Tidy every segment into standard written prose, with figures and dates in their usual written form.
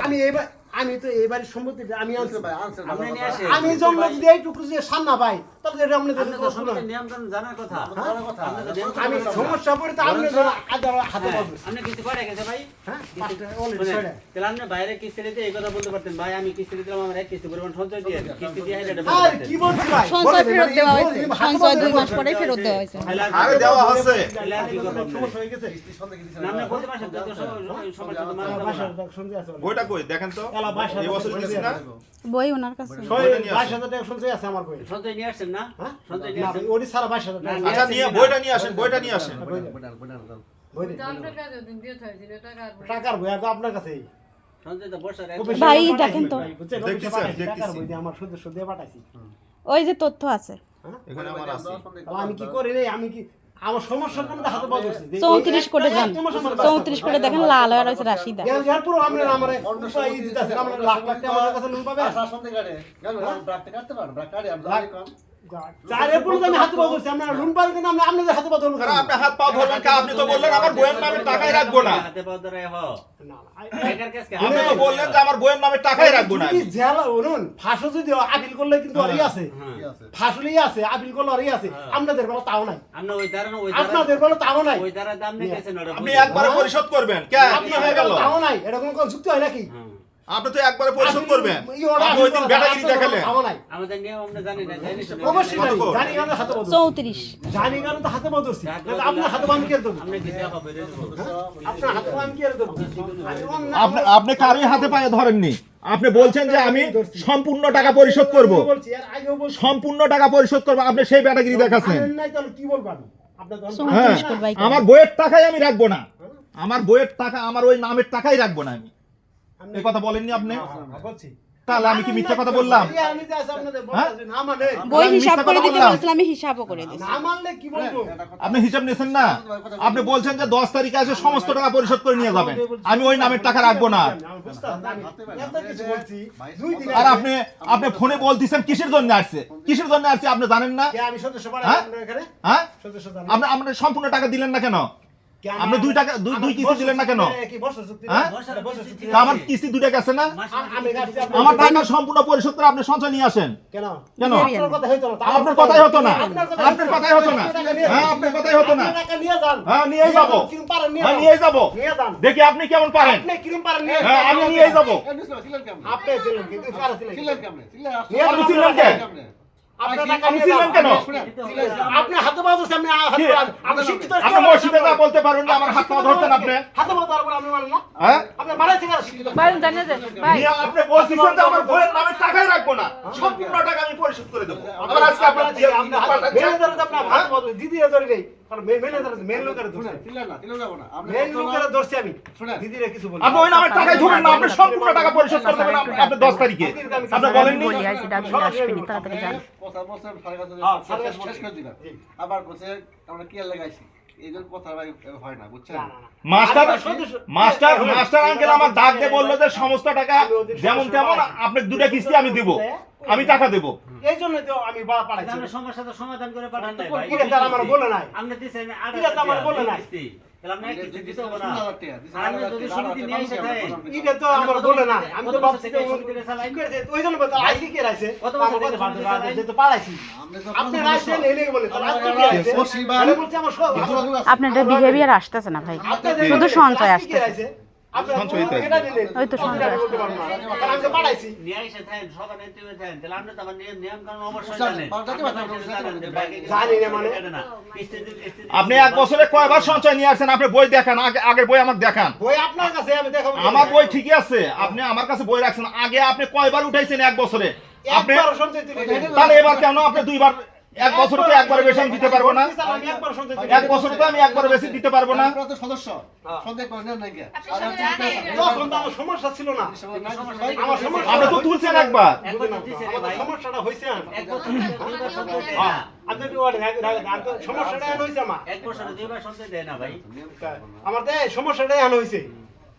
আমি এইবার আমি তো এইবারে সম্মতি আমি আমি জন্ম যদি এইটুকু যে সান্না পাই তাহলে এটা আপনি নিয়ম কানুন জানার কথা আমি সমস্যা পড়ে তো আপনি হাতে পাবো আপনি কিছু করে গেছে ভাই হ্যাঁ তাহলে আপনি বাইরে কিস্তি দিতে এই কথা বলতে পারতেন ভাই আমি কিস্তি দিলাম আমার এক কিস্তি পরিমাণ সঞ্চয় দিয়ে কিস্তি দিয়ে এটা আর কি বলছি ভাই সঞ্চয় ফেরত দেওয়া হয়েছে সঞ্চয় 2 মাস পরে ফেরত দেওয়া হয়েছে আরে দেওয়া হচ্ছে সমস্যা হয়ে গেছে আপনি বলতে পারছেন যত সমস্যা তো মানে বাসার শুনতে আছে বইটা কই দেখেন তো এলা বাসার এই বছর দিছি না বই ওনার কাছে 22000 টাকা শুনতে আছে আমার বই সঞ্চয় নিয়ে আসছেন না সঞ্চয় নিয়ে না আসছেন ওডি সারা 22000 টাকা আচ্ছা নিয়ে বইটা নিয়ে আসেন বইটা নিয়ে আসেন টাকার বই আর আপনার কাছেই সঞ্চয় তো বর্ষার ভাই দেখেন তো দেখতেছি, দেখতেছি। বই দিয়ে আমার সদস্য দিয়ে পাঠাইছি ওই যে তথ্য আছে এখানে আমার আছে তাহলে আমি কি করি রে আমি কি আমার সমস্যার কারণে হাতে পাওয়া যাচ্ছে 34 করে যান 34 করে দেখেন লাল হয়ে রয়েছে রাশিদা ইয়ার পুরো আমরা আমারে উপায় দিতে আছে আমরা লাখ লাখ টাকা আমার কাছে লোন পাবে চারে পুরো আমি হাতে পাওয়া যাচ্ছে আমরা লোন পাবেন কিন্তু আমরা আপনাদের হাতে পাওয়া ধরুন আরে আপনি হাত পা ধরবেন কা আপনি তো বললেন আমার বইয়ের নামে টাকাই রাখবো না হাতে পাওয়া ধরে হ একার কাছে আপনি তো বললেন যে আমার বইয়ের নামে টাকাই রাখবো না যদি জেলা অনুন ফাঁসো যদি আপিল করলে কিন্তু আরই আছে ফাঁসলেই আছে আপিল করলে আরই আছে আপনাদের বেলা তাও নাই আমরা ওই দ্বারা আপনাদের বেলা তাও নাই ওই দ্বারা দাম নিয়ে গেছেন ওটা আপনি একবারে পরিশোধ করবেন কে কি হয়ে গেল তাও নাই এটা কোনো যুক্তি হয় নাকি আপনি তো একবারে পরিশোধ করবেন আপনি ওই দিন ব্যাটাগিরি দেখালেন তাও নাই আমাদের নিয়ম আমরা জানি না জানি অবশ্যই জানি জানি হাতে পাওয়া 34 জানি জানি তো হাতে পাওয়া যাচ্ছে আপনার হাতে পাওয়া কি দেব আমরা কি দেখা বেরে দেব আপনার হাতে পাওয়া কি দেব আপনি আপনি কারোই হাতে পায়ে ধরেননি আপনি বলছেন যে আমি সম্পূর্ণ টাকা পরিশোধ করব বলছি আর আগেও বলছি সম্পূর্ণ টাকা পরিশোধ করব আপনি সেই ব্যাটাগিরি দেখাচ্ছেন জানেন নাই তাহলে কি বলবেন আপনার হ্যাঁ 34 করে ভাই আমার বইয়ের টাকাই আমি রাখবো না আমার বইয়ের টাকা আমার ওই নামের টাকাই রাখবো না আমি এই কথা বলেননি আপনি বলছি তাহলে আমি কি মিথ্যা কথা বললাম আমি যে আছে আপনাদের বলতে না মানে বই আমি হিসাব মিথ্যা করে কথা দিতে বললাম। বলছিলাম আমি হিসাবও করে দিয়েছি না মানলে কি বলবো আপনি হিসাব নিয়েছেন না আপনি বলছেন যে 10 তারিখে এসে সমস্ত টাকা পরিশোধ করে নিয়ে যাবেন আমি ওই নামের টাকা রাখবো না আমি বুঝতাম আমি এত কিছু বলছি দুই দিন আর আপনি আপনি ফোনে বলতেছেন কিসের জন্য আসছে আপনি জানেন না কে আমি সদস্য বাড়াই হ্যাঁ? আপনার এখানে হ্যাঁ সদস্য জানেন আপনি আপনি সম্পূর্ণ টাকা দিলেন না কেন আপনি 2 টাকা দুই কিস্তি দিলেন না কেন কি বর্ষ চুক্তি হ্যাঁ? তা আমার কিস্তি 2 টাকা আছে না আমি গাছি আমার টাকা সম্পূর্ণ পরিশোধ করে আপনি সঞ্চয় নিয়ে আসেন কেন কেন আপনার কথা হইতো না আপনার কথাই হতো না আপনার কথাই হতো না হ্যাঁ আপনার কথাই হতো না টাকা নিয়ে যান হ্যাঁ নিয়েই যাবো কিরম পারেন নিয়ে হ্যাঁ যান। নিয়েই যাবো নিয়ে যান দেখি আপনি কেমন পারেন আপনি কিরম পারেন নিয়ে হ্যাঁ আমি নিয়েই যাবো আপনি ছিলেন কিন্তু পারেন আপনি ছিলেন কে আপনার টাকা আপনি নিয়ে ছিলেন যান। কেন আপনি হাতে পাওয়া যাচ্ছে আমি হাতে আমি শিক্ষিত আপনি মসজিদে যা বলতে পারেন না আমার হাত পা ধরতেন আপনি হাতে পাওয়া তারপর আমি মানলাম না হ্যাঁ আপনি বাড়াইছে কেন শিক্ষিত ভাই জানেন যে ভাই নিয়ে আপনি বলতেছেন যে আমার বইয়ের নামে টাকাই রাখবো না সম্পূর্ণ টাকা আমি পরিশোধ করে দেবো আবার আজকে আপনার দিয়ে ম্যানেজার আপনার হাতে পাওয়া দিদি ধরে নেই কারণ ম্যানেজার মেন লোকের ধরছে মেন লোকের ধরছি আমি দিদিরে কিছু বলি আপনি ওই নামের টাকাই ধরেন না আপনি সম্পূর্ণ টাকা পরিশোধ করে দেবেন আপনি 10 তারিখে আপনি বলেননি বলি আইছি ডাবি আসবেনি তাড়াতাড়ি যান আবার বলছে আমরা কি লাগাইছি এই জন্য কথা হয় না বুঝছেন মাস্টার মাস্টার মাস্টার আঙ্কেল আমার ডাক দিয়ে বললো যে সমস্ত টাকা যেমন তেমন আপনি 2টা কিস্তি আমি দেব আমি টাকা দেব এই জন্য তো আমি বাড়া পাঠাইছি আমরা সমস্যা তো সমাধান করে পাঠান নাই ভাই এটা তার আমার বলে নাই আমরা দিছেন এটা তো আমার বলে নাই। তাহলে আমরা কিছু দিতে হবে না আর আমরা যদি সমিতি নিয়ে এসে থাকেন এটা তো আমার বলে নাই আমি তো কত বছর ভাবছি থেকে সমিতিতে চালাই? ওই জন্য বলতে আজকে কে রাইছে কত বছর থেকে সমিতিতে চালাই? তো পাঠাইছি আপনি রাইছেন এলে বলে তো আজকে কে রাইছে আমি বলছি আমার সব আপনার বিহেভিয়ার আসতেছে না ভাই আপনাদের শুধু সঞ্চয় আজকে কে আসতেছে রাইছে আপনি সঞ্চয় তো এটা দিলেন ওই তো সঞ্চয় বলতে পারবো না কারণ আমি তো পাঠাইছি নিয়ে এসে থাকেন সবার নেতৃত্বে থাকেন তাহলে আমরা তো আমার নিয়ম কানুন অবশ্যই জানি, জানেন জানি, আমরা তো জানেন যে ব্যাংকে জানি না মানে। এটা না কিস্তি কিস্তি আপনি এক বছরে কয়বার সঞ্চয় নিয়ে আসছেন আপনি বই দেখান আগের বই আমাকে দেখান বই আপনার কাছে আমি দেখাবো আমার বই ঠিকই আছে আপনি আমার কাছে বই রাখছেন আগে আপনি কয়বার উঠাইছেন এক বছরে আপনি একবার সঞ্চয় তুলে দিলেন। তাহলে এবার কেন আপনি 2বার এক বছরে তো একবার বেশি আমি দিতে পারবো না আমি একবার সঞ্চয় তুলে এক বছরে তো আমি একবার বেশি দিতে পারবো না আপনারা তো সদস্য সন্দেহ করেন না কি তখন তো আমার সমস্যা ছিল না আমার সমস্যা আপনি তো তুলছেন একবার একবার তো দিছে রে আমার ভাই সমস্যাটা হইছে এক বছর দুইবার সঞ্চয় দেয় না আপনি একটু সমস্যাটা হইছে আমার এক বছরে দুইবার সঞ্চয় দেয় না ভাই আমার তো সমস্যাটা হইছে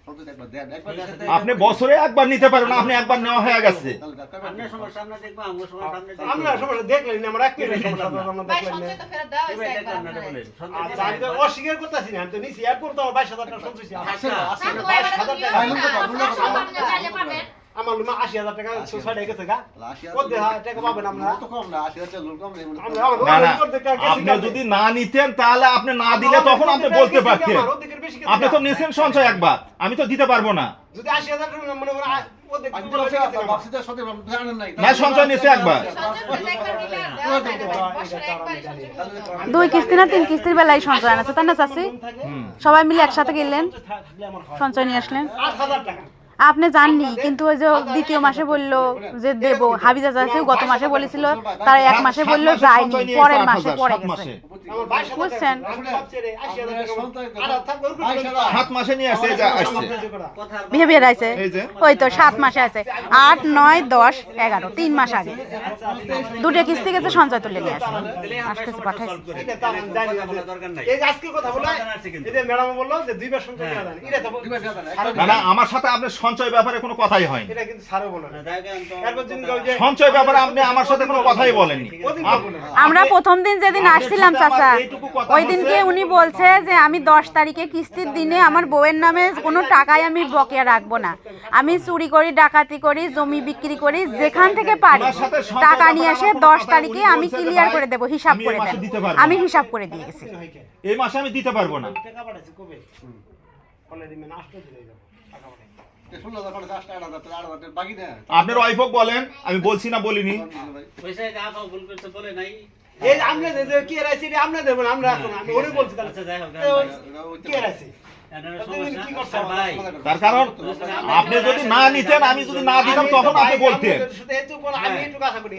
সন্তোষ একবার দেন, একবার দেন। আপনি বছরে একবার নিতে পারবেন, আপনি একবার নেওয়া হয়ে গেছে। তাহলে দেন, কয়বার আপনার দেন? সমস্যা আমরা দেখবো, আমার সমস্যা আপনি দেখবেন। আমরা সমস্যা দেখলেন না, আমরা এক মিনিটের সমস্যা আমরা ভাই দেখলেন না। সঞ্চয় তো ফেরত দেওয়া এবার হয়েছে দেখলাম একবার না, এটা আপনারে। বলেন। সঞ্চয় আচ্ছা, আমি তো দিয়েছেন। অস্বীকার করতেছি না, আমি তো নিছি এরপর তো আমার 22,000 টাকা সঞ্চয় ছিল। আসে না, আসে না, না। তো এবারে তো নিয়ম ভাই, না, লুকা পাবেন, লুকা আপনারা পাবেন। সব চাইলে পাবেন। আমার লুমা 80,000 টাকা ছয় গেছে গা। তাহলে 80,000 কত টাকা পাবেন আপনারা? তো কম না, 80,000 লোক কম নেই, মনে আমরা করেন। না না, ওদের টাকা গেছে আপনি গা। যদি না নিতেন তাহলে আপনি না দিলে তখন আপনি বলতে পারতেন। আমার ওদিকের বেশি গেছে আপনি গা। তো নিছেন সঞ্চয় একবার, আমি তো দিতে পারবো না। যদি 80,000 টাকা মনে করেন ওদের আমি বেশি তো গেছে গা। ভাবছি যে সত্যি জানেন নাই। না, সঞ্চয় নিছে একবার। সঞ্চয় ফেরত একবার নিলে আর দেওয়া যায় না ভাই। বছরে একবারই সঞ্চয় ফেরত দেওয়া হয়। 2 কিস্তি না 3 কিস্তির বেলায় সঞ্চয় আনছে তাই না চাচি? সবাই মিলে একসাথে গেলেন, সঞ্চয় নিয়ে আসলেন। 8,000 টাকা। আপনি জাননি, কিন্তু ওই যে দ্বিতীয় মাসে বললো যে দেবো, হাবিজা চাচি গত মাসে বলেছিল, তার 1 মাসে বললো যায়নি, পরের মাসে পরে গেছে। আমার 22,000 বুঝছেন? টাকা। আমি ভাবছি রে 80,000 টাকা। আর থাকবে ওরকম করে। 7 মাসে নিয়ে আসছে, এই যে আসছে। কথার বিহেভিয়ার আছে এই যে ওই তো 7 মাসে আছে, 8, 9, 10, 11, 3 মাস আগে 2টা কিস্তি গেছে, সঞ্চয় তুলে নিয়ে আসে আসতেছে, পাঠাইছে। এটা তো আমি জানি না। বলার দরকার নাই। এই যে আজকে কথা বলে এই যে ম্যাডাম বললো যে 2 বার সঞ্চয় দেওয়া যায় না। এটা তো দুইবার দেওয়া যায় না, ছাড়ো না না, আমার সাথে আপনার সঞ্চয় ব্যাপারে কোনো কথাই হয়নি। এটা কিন্তু ছাড়ো বলো না। দেখেন তো, এরপর যদি ওই যে সঞ্চয় ব্যাপারে আপনি আমার সাথে কোনো কথাই বলেননি। ওদিন আপ- বলবো না। আমরা প্রথম দিন যেদিন আপনি আসছিলাম সাথে আমার চাচা, এইটুকু কথা ওই দিনকে হচ্ছে- উনি বলছে যে আমি 10 তারিখে কিস্তির দিনে আমার বউয়ের নামে কোনো টাকাই আমি বকেয়া রাখবো না, আমি চুরি করি, ডাকাতি করি, জমি বিক্রি করি, যেখান থেকে পারি ওনার সাথে সঞ্চয় টাকা নিয়ে ব্যাপারে এসে আমার 10 কোনো তারিখে কথা আমি বলছে যে ক্লিয়ার ভাই, করে দেবো, হিসাব আমি এই করে মাসে দেন। দিতে পারবো আমি না। হিসাব করে দিয়ে গেছি। এই মাসে আমি দিতে পারবো না। টাকা পাঠাইছি কবে? অলরেডি মানে 8 দিন যাবে টাকা পাঠাই। 16,000 করে 8,000 তাহলে 8,000 বাকি না। আপনার ওয়াইফও বলেন, আমি বলছি না বলিনি। পয়সা যা পাও ভুল করছে বলে নাই। এই যে আমরা যে কি রাইছি এটা আমরা দেব না, আমরা এখন আমি ওরে বলছি তাহলে আচ্ছা, যাই হোক, কি রাইছি আপনার তুমি সমস্যা। কি করছো? আর ভাই, তার কারণ আপনি যদি না নিতেন, আমি যদি না দিতাম তখন আপনি বলতেন। শুধু এইটুকু আমি এইটুকু আশা করি।